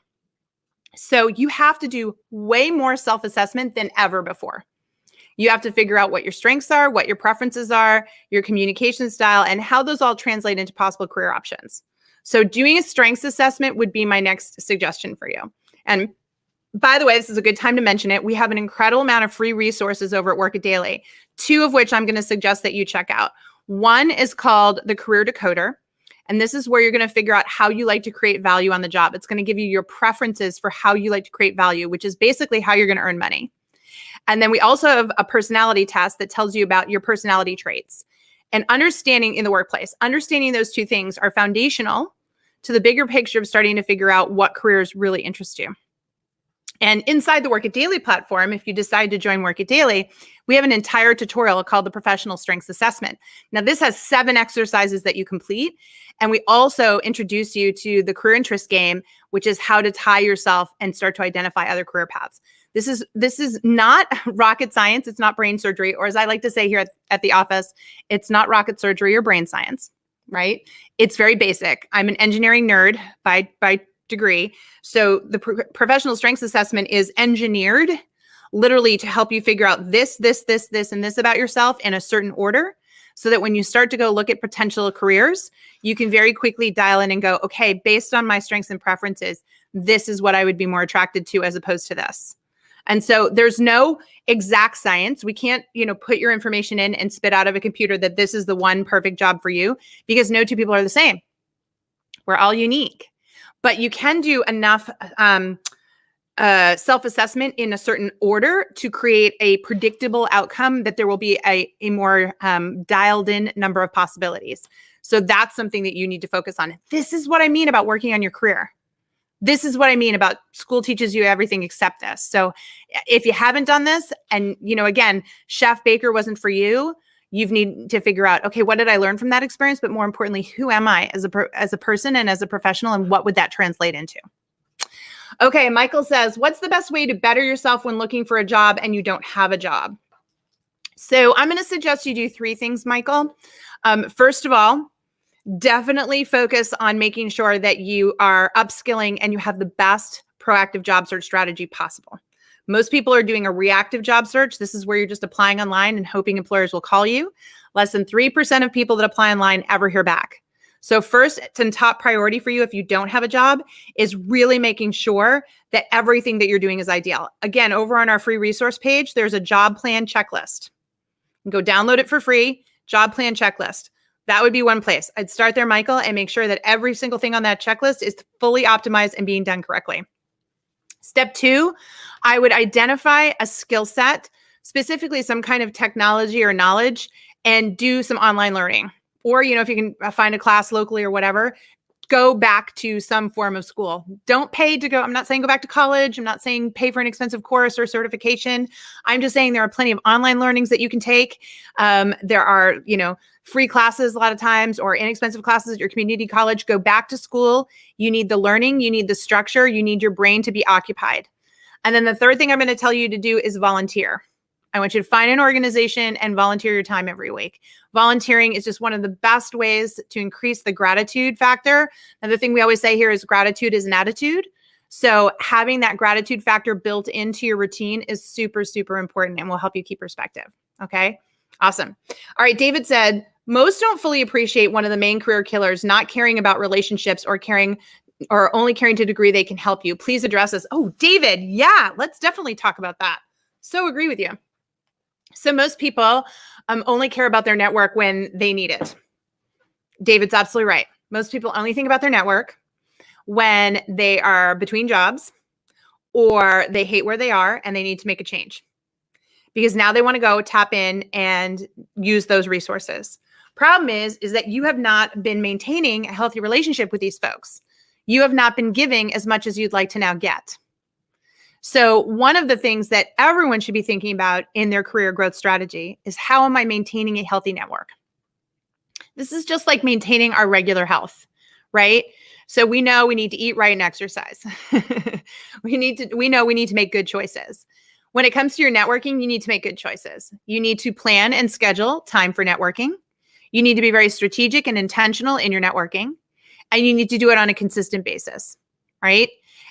So you have to do way more self-assessment than ever before. You have to figure out what your strengths are, what your preferences are, your communication style, and how those all translate into possible career options. So doing a strengths assessment would be my next suggestion for you. And by the way, this is a good time to mention it. We have an incredible amount of free resources over at Work It Daily, 2 of which I'm going to suggest that you check out. One is called the Career Decoder. And this is where you're going to figure out how you like to create value on the job. It's going to give you your preferences for how you like to create value, which is basically how you're going to earn money. And then we also have a personality test that tells you about your personality traits. And understanding in the workplace, understanding those 2 things are foundational to the bigger picture of starting to figure out what careers really interest you. And inside the Work It Daily platform, if you decide to join Work It Daily, we have an entire tutorial called the Professional Strengths Assessment. Now, this has 7 exercises that you complete. And we also introduce you to the career interest game, which is how to tie yourself and start to identify other career paths. This is not rocket science. It's not brain surgery, or as I like to say here at the office, it's not rocket surgery or brain science, right? It's very basic. I'm an engineering nerd by degree. So the professional strengths assessment is engineered literally to help you figure out this, and this about yourself in a certain order, so that when you start to go look at potential careers, you can very quickly dial in and go, okay, based on my strengths and preferences, this is what I would be more attracted to as opposed to this. And so there's no exact science. We can't, put your information in and spit out of a computer that this is the one perfect job for you, because no 2 people are the same. We're all unique. But you can do enough self-assessment in a certain order to create a predictable outcome that there will be a more dialed in number of possibilities. So that's something that you need to focus on. This is what I mean about working on your career. This is what I mean about school teaches you everything except this. So if you haven't done this and, again, chef baker wasn't for you, you need to figure out, okay, what did I learn from that experience? But more importantly, who am I as a person and as a professional, and what would that translate into? Okay, Michael says, what's the best way to better yourself when looking for a job and you don't have a job? So I'm going to suggest you do 3 things, Michael. First of all, definitely focus on making sure that you are upskilling and you have the best proactive job search strategy possible. Most people are doing a reactive job search. This is where you're just applying online and hoping employers will call you. Less than 3% of people that apply online ever hear back. So first and top priority for you if you don't have a job is really making sure that everything that you're doing is ideal. Again, over on our free resource page, there's a job plan checklist. Go download it for free, job plan checklist. That would be one place. I'd start there, Michael, and make sure that every single thing on that checklist is fully optimized and being done correctly. Step 2, I would identify a skill set, specifically some kind of technology or knowledge, and do some online learning. Or, if you can find a class locally or whatever, go back to some form of school. Don't pay to go. I'm not saying go back to college. I'm not saying pay for an expensive course or certification. I'm just saying there are plenty of online learnings that you can take. There are, free classes a lot of times, or inexpensive classes at your community college. Go back to school. You need the learning. You need the structure. You need your brain to be occupied. And then the third thing I'm going to tell you to do is volunteer. I want you to find an organization and volunteer your time every week. Volunteering is just one of the best ways to increase the gratitude factor. Another thing we always say here is gratitude is an attitude. So having that gratitude factor built into your routine is super, super important and will help you keep perspective. Okay, awesome. All right, David said, most don't fully appreciate one of the main career killers, not caring about relationships or only caring to a degree they can help you. Please address this. Oh, David, yeah, let's definitely talk about that. So agree with you. So most people only care about their network when they need it. David's absolutely right. Most people only think about their network when they are between jobs or they hate where they are and they need to make a change, because now they want to go tap in and use those resources. Problem is that you have not been maintaining a healthy relationship with these folks. You have not been giving as much as you'd like to now get. So one of the things that everyone should be thinking about in their career growth strategy is, how am I maintaining a healthy network? This is just like maintaining our regular health, right? So we know we need to eat right and exercise. we know we need to make good choices. When it comes to your networking, you need to make good choices. You need to plan and schedule time for networking. You need to be very strategic and intentional in your networking, and you need to do it on a consistent basis, right?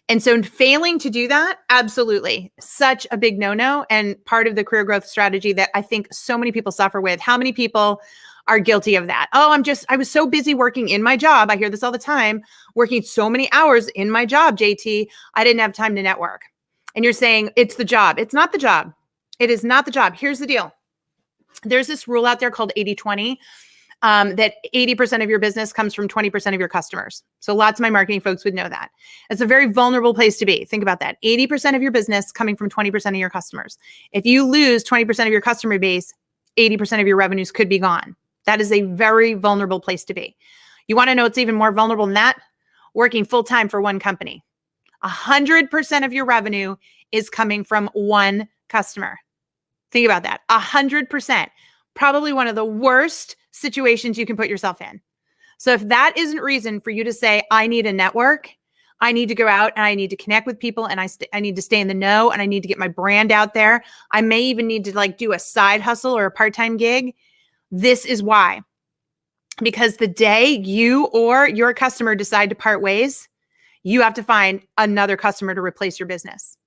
And so failing to do that, absolutely, such a big no-no, and part of the career growth strategy that I think so many people suffer with. How many people are guilty of that? Oh, I was so busy working in my job. I hear this all the time, working so many hours in my job, JT, I didn't have time to network. And you're saying it's the job. It's not the job. It is not the job. Here's the deal. There's this rule out there called 80-20. That 80% of your business comes from 20% of your customers. So lots of my marketing folks would know that. It's a very vulnerable place to be. Think about that. 80% of your business coming from 20% of your customers. If you lose 20% of your customer base, 80% of your revenues could be gone. That is a very vulnerable place to be. You want to know what's even more vulnerable than that? Working full-time for one company. 100% of your revenue is coming from one customer. Think about that. 100%. Probably one of the worst situations you can put yourself in. So if that isn't reason for you to say, I need a network, I need to go out and I need to connect with people, and I need to stay in the know, and I need to get my brand out there. I may even need to do a side hustle or a part-time gig. This is why. Because the day you or your customer decide to part ways, you have to find another customer to replace your business.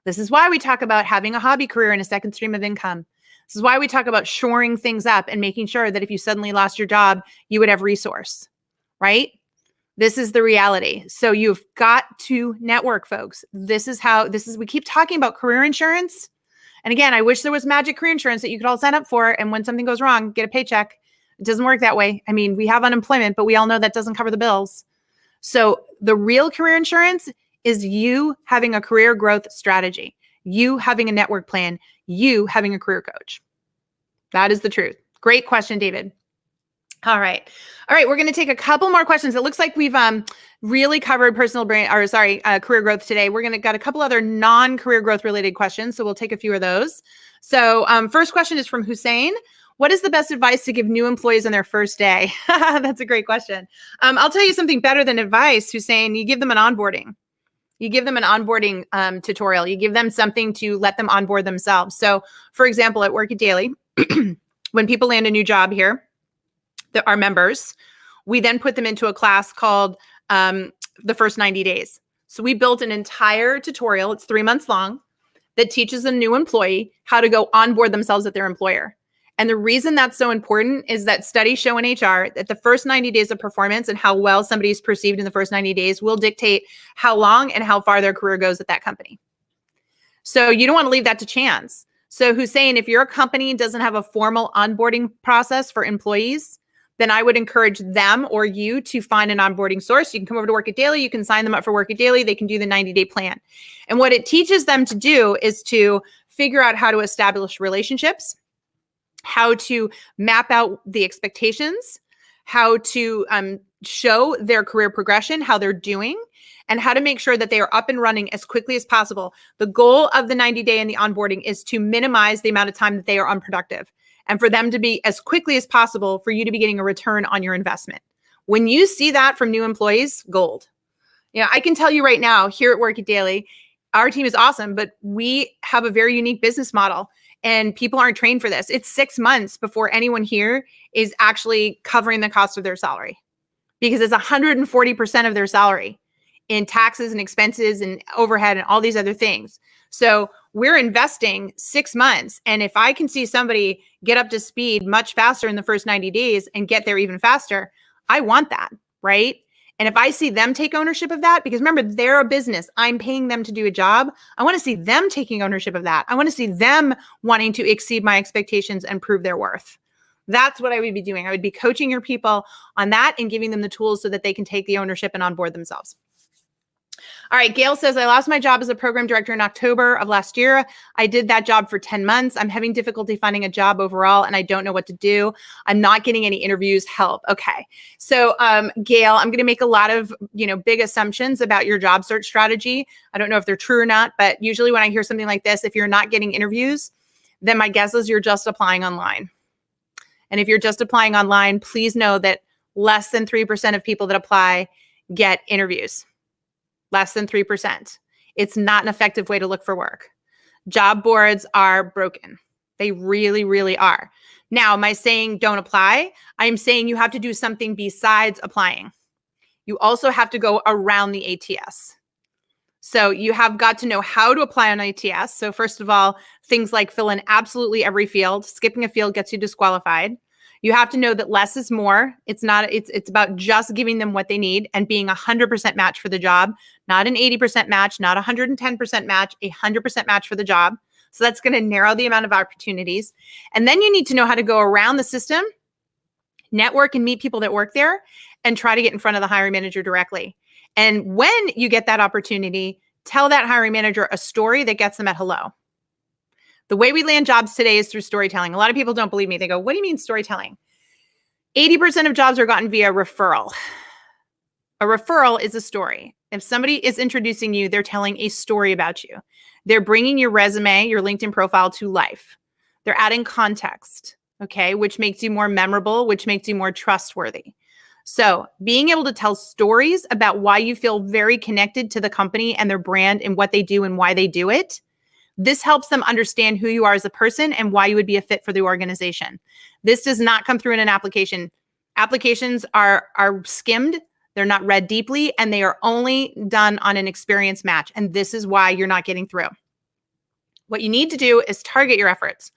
This is why we talk about having a hobby career and a second stream of income. This is why we talk about shoring things up and making sure that if you suddenly lost your job, you would have resource, right? This is the reality. So you've got to network, folks. We keep talking about career insurance. And again, I wish there was magic career insurance that you could all sign up for, and when something goes wrong, get a paycheck. It doesn't work that way. I mean, we have unemployment, but we all know that doesn't cover the bills. So the real career insurance is you having a career growth strategy, you having a network plan, you having a career coach. That is the truth. Great question, David. All right. We're going to take a couple more questions. It looks like we've really covered career growth today. Got a couple other non-career growth related questions. So we'll take a few of those. So first question is from Hussein. What is the best advice to give new employees on their first day? That's a great question. I'll tell you something better than advice, Hussein. You give them an onboarding. You give them an onboarding tutorial. You give them something to let them onboard themselves. So, for example, at Work It Daily, when people land a new job here, our members, we then put them into a class called the first 90 days. So we built an entire tutorial. It's 3 months long that teaches a new employee how to go onboard themselves at their employer. And the reason that's so important is that studies show in HR that the first 90 days of performance and how well somebody is perceived in the first 90 days will dictate how long and how far their career goes at that company. So you don't want to leave that to chance. So Hussein, if your company doesn't have a formal onboarding process for employees, then I would encourage them or you to find an onboarding source. You can come over to Work It Daily. You can sign them up for Work It Daily. They can do the 90-day plan. And what it teaches them to do is to figure out how to establish relationships, how to map out the expectations, how to show their career progression, how they're doing, and how to make sure that they are up and running as quickly as possible. The goal of the 90-day and the onboarding is to minimize the amount of time that they are unproductive, and for them to be as quickly as possible for you to be getting a return on your investment. When you see that from new employees, gold. I can tell you right now, here at Work It Daily, our team is awesome, but we have a very unique business model. And people aren't trained for this. It's 6 months before anyone here is actually covering the cost of their salary, because it's 140% of their salary in taxes and expenses and overhead and all these other things. So we're investing 6 months. And if I can see somebody get up to speed much faster in the first 90 days and get there even faster, I want that, right? And if I see them take ownership of that, because remember, they're a business, I'm paying them to do a job. I want to see them taking ownership of that. I want to see them wanting to exceed my expectations and prove their worth. That's what I would be doing. I would be coaching your people on that and giving them the tools so that they can take the ownership and onboard themselves. All right, Gail says, I lost my job as a program director in October of last year. I did that job for 10 months. I'm having difficulty finding a job overall, and I don't know what to do. I'm not getting any interviews. Help. Okay. So, Gail, I'm going to make a lot of, big assumptions about your job search strategy. I don't know if they're true or not, but usually when I hear something like this, if you're not getting interviews, then my guess is you're just applying online. And if you're just applying online, please know that less than 3% of people that apply get interviews. Less than 3%. It's not an effective way to look for work. Job boards are broken. They really, really are. Now, am I saying don't apply? I'm saying you have to do something besides applying. You also have to go around the ATS. So you have got to know how to apply on ATS. So first of all, things like fill in absolutely every field. Skipping a field gets you disqualified. You have to know that less is more. It's about just giving them what they need and being 100% match for the job, not an 80% match, not 110% match, 100% match for the job. So that's going to narrow the amount of opportunities. And then you need to know how to go around the system, network and meet people that work there, and try to get in front of the hiring manager directly. And when you get that opportunity, tell that hiring manager a story that gets them at hello. The way we land jobs today is through storytelling. A lot of people don't believe me. They go, what do you mean storytelling? 80% of jobs are gotten via referral. A referral is a story. If somebody is introducing you, they're telling a story about you. They're bringing your resume, your LinkedIn profile to life. They're adding context, okay, which makes you more memorable, which makes you more trustworthy. So being able to tell stories about why you feel very connected to the company and their brand and what they do and why they do it, this helps them understand who you are as a person and why you would be a fit for the organization. This does not come through in an application. Applications are skimmed. They're not read deeply, and they are only done on an experience match. And this is why you're not getting through. What you need to do is target your efforts.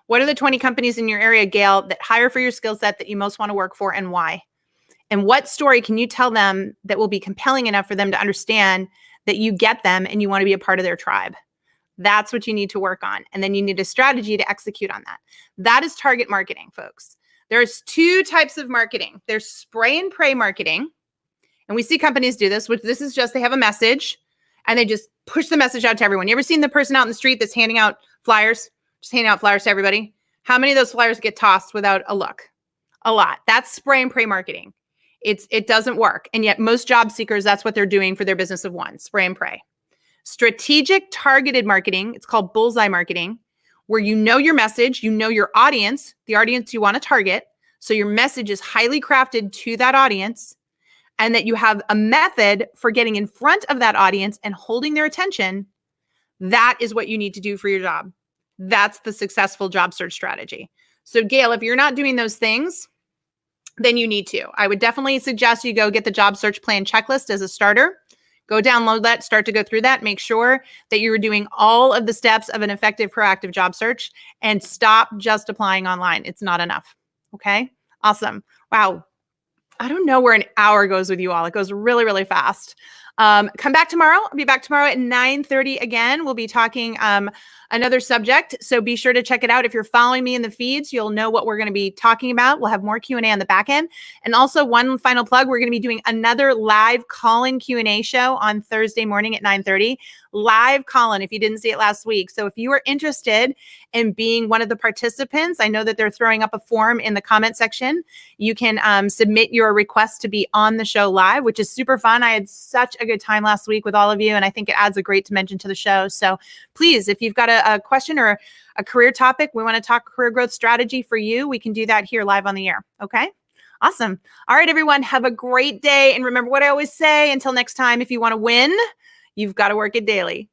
What are the 20 companies in your area, Gail, that hire for your skill set that you most want to work for, and why? And what story can you tell them that will be compelling enough for them to understand that you get them and you want to be a part of their tribe? That's what you need to work on. And then you need a strategy to execute on that. That is target marketing, folks. There's two types of marketing. There's spray and pray marketing. And we see companies do this, which this is just, they have a message and they just push the message out to everyone. You ever seen the person out in the street that's handing out flyers? Just handing out flyers to everybody? How many of those flyers get tossed without a look? A lot. That's spray and pray marketing. It doesn't work. And yet most job seekers, that's what they're doing for their business of one, spray and pray. Strategic targeted marketing, it's called bullseye marketing, where you know your message, you know your audience, the audience you want to target. So your message is highly crafted to that audience, and that you have a method for getting in front of that audience and holding their attention. That is what you need to do for your job. That's the successful job search strategy. So Gail, if you're not doing those things, then you need to. I would definitely suggest you go get the job search plan checklist as a starter. Go download that, start to go through that, make sure that you're doing all of the steps of an effective proactive job search, and stop just applying online. It's not enough. Okay? Awesome. Wow. I don't know where an hour goes with you all. It goes really, really fast. Come back tomorrow. I'll be back tomorrow at 9:30 again. We'll be talking another subject. So be sure to check it out. If you're following me in the feeds, you'll know what we're going to be talking about. We'll have more Q&A on the back end. And also one final plug, we're going to be doing another live call-in Q&A show on Thursday morning at 9:30. Live call-in if you didn't see it last week. So if you are interested in being one of the participants, I know that they're throwing up a form in the comment section. You can submit your request to be on the show live, which is super fun. I had such a good time last week with all of you, and I think it adds a great dimension to the show. So please, if you've got a question or a career topic, we want to talk career growth strategy for you, we can do that here live on the air. Okay? Awesome. All right, everyone, have a great day. And remember what I always say, until next time, if you want to win, you've got to work it daily.